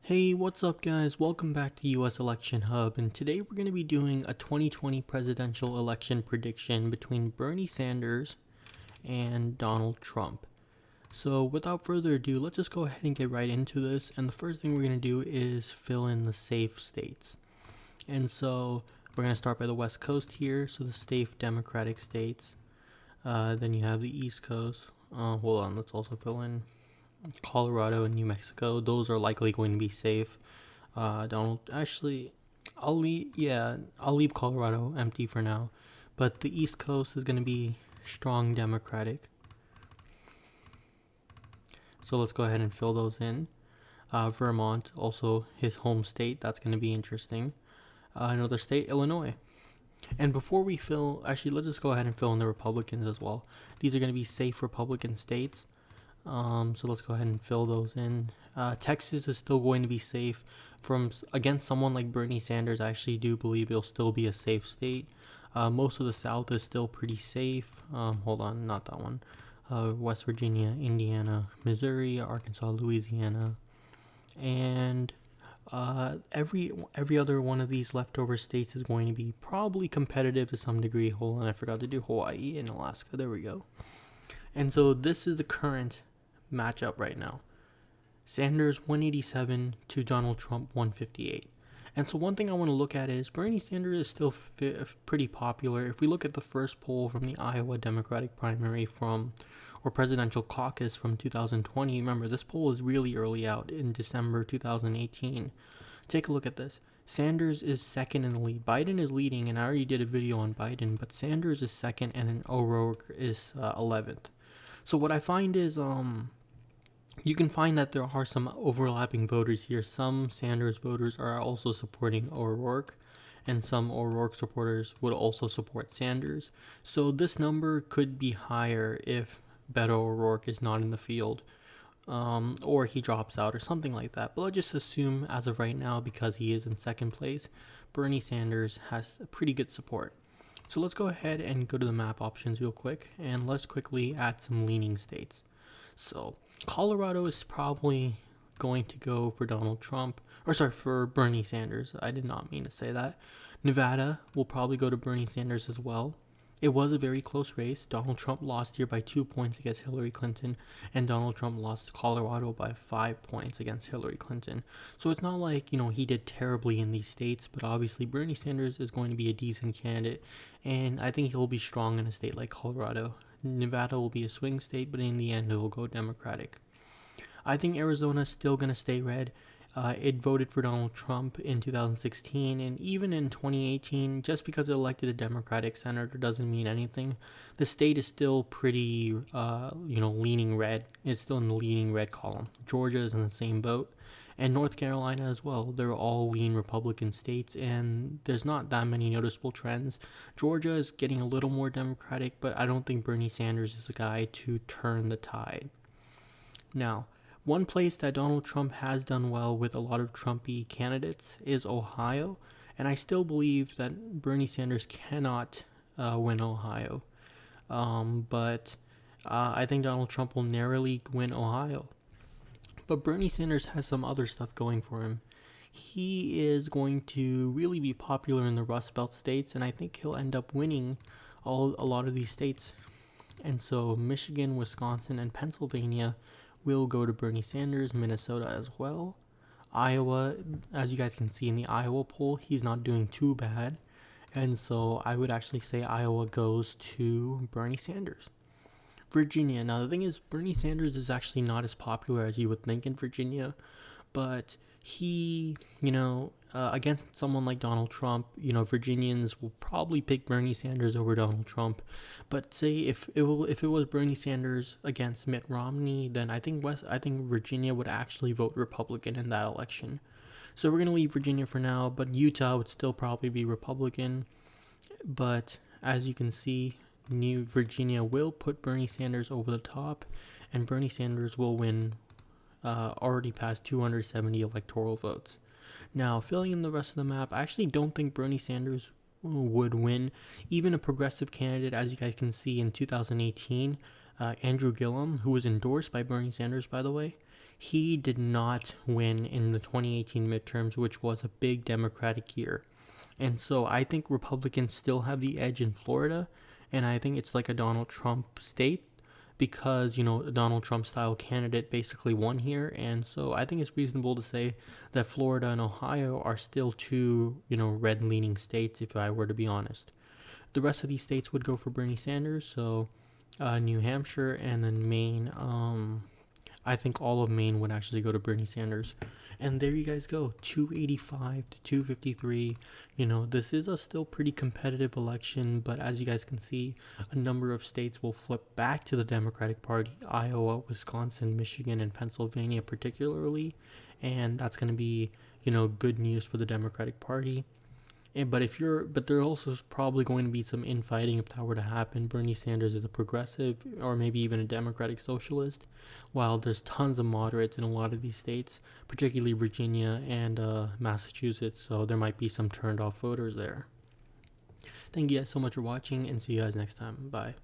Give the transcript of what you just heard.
Hey, what's up guys? Welcome back to US Election Hub, and today we're going to be doing a 2020 presidential election prediction between Bernie Sanders and Donald Trump. So without further ado, let's just go ahead and get right into this, and the first thing we're going to do is fill in the safe states. And so we're going to start by the West Coast here, so the safe Democratic states. Then you have the East Coast. Hold on, let's also fill in Colorado and New Mexico. Those are likely going to be safe. I'll leave Colorado empty for now, but the East Coast is going to be strong Democratic. So let's go ahead and fill those in. Vermont, also his home state, that's going to be interesting. Another state, Illinois. And before we let's just go ahead and fill in the Republicans as well. These are going to be safe Republican states. So let's go ahead and fill those in. Texas is still going to be safe against someone like Bernie Sanders. I actually do believe it'll still be a safe state. Most of the South is still pretty safe. Hold on, not that one. West Virginia, Indiana, Missouri, Arkansas, Louisiana, and every other one of these leftover states is going to be probably competitive to some degree. Hold on, I forgot to do Hawaii and Alaska. There we go. And so this is the current matchup right now. Sanders 187 to Donald Trump 158. And so one thing I want to look at is Bernie Sanders is still pretty popular. If we look at the first poll from the Iowa Democratic primary or presidential caucus from 2020, remember this poll is really early out in December 2018. Take a look at this. Sanders is second in the lead. Biden is leading, and I already did a video on Biden, but Sanders is second, and then Rourke is 11th. So what I find is you can find that there are some overlapping voters here. Some Sanders voters are also supporting O'Rourke, and some O'Rourke supporters would also support Sanders. So this number could be higher if Beto O'Rourke is not in the field, or he drops out or something like that. But let's just assume as of right now, because he is in second place, Bernie Sanders has a pretty good support. So let's go ahead and go to the map options real quick, and let's quickly add some leaning states. So Colorado is probably going to go for for Bernie Sanders. I did not mean to say that. Nevada will probably go to Bernie Sanders as well. It was a very close race. Donald Trump lost here by 2 points against Hilary Clinton, and Donald Trump lost Colorado by 5 points against Hilary Clinton. So it's not like, he did terribly in these states, but obviously Bernie Sanders is going to be a decent candidate, and I think he'll be strong in a state like Colorado. Nevada will be a swing state, but in the end it will go Democratic. I think Arizona is still going to stay red. It voted for Donald Trump in 2016, and even in 2018, just because it elected a Democratic senator doesn't mean anything. The state is still pretty, leaning red. It's still in the leaning red column. Georgia is in the same boat, and North Carolina as well. They're all lean Republican states, and there's not that many noticeable trends. Georgia is getting a little more Democratic, but I don't think Bernie Sanders is the guy to turn the tide. Now, one place that Donald Trump has done well with a lot of Trumpy candidates is Ohio, and I still believe that Bernie Sanders cannot win Ohio. But I think Donald Trump will narrowly win Ohio. But Bernie Sanders has some other stuff going for him. He is going to really be popular in the Rust Belt states, and I think he'll end up winning a lot of these states. And so Michigan, Wisconsin, and Pennsylvania will go to Bernie Sanders, Minnesota as well. Iowa, as you guys can see in the Iowa poll, he's not doing too bad. And so I would actually say Iowa goes to Bernie Sanders. Virginia. Now the thing is, Bernie Sanders is actually not as popular as you would think in Virginia, but he, against someone like Donald Trump, Virginians will probably pick Bernie Sanders over Donald Trump. But say if it was Bernie Sanders against Mitt Romney, then I think Virginia would actually vote Republican in that election. So we're gonna leave Virginia for now, but Utah would still probably be Republican. But as you can see, New Virginia will put Bernie Sanders over the top, and Bernie Sanders will win already past 270 electoral votes. Now, filling in the rest of the map, I actually don't think Bernie Sanders would win. Even a progressive candidate, as you guys can see in 2018, Andrew Gillum, who was endorsed by Bernie Sanders, by the way, he did not win in the 2018 midterms, which was a big Democratic year. And so I think Republicans still have the edge in Florida, and I think it's like a Donald Trump state because, a Donald Trump style candidate basically won here. And so I think it's reasonable to say that Florida and Ohio are still two, red leaning states, if I were to be honest. The rest of these states would go for Bernie Sanders, so New Hampshire and then Maine. I think all of Maine would actually go to Bernie Sanders. And there you guys go, 285 to 253. This is a still pretty competitive election, but as you guys can see, a number of states will flip back to the Democratic Party: Iowa, Wisconsin, Michigan, and Pennsylvania particularly. And that's going to be, good news for the Democratic Party. But there also is probably going to be some infighting if that were to happen. Bernie Sanders is a progressive, or maybe even a democratic socialist, while there's tons of moderates in a lot of these states, particularly Virginia and Massachusetts. So there might be some turned off voters there. Thank you guys so much for watching, and see you guys next time. Bye.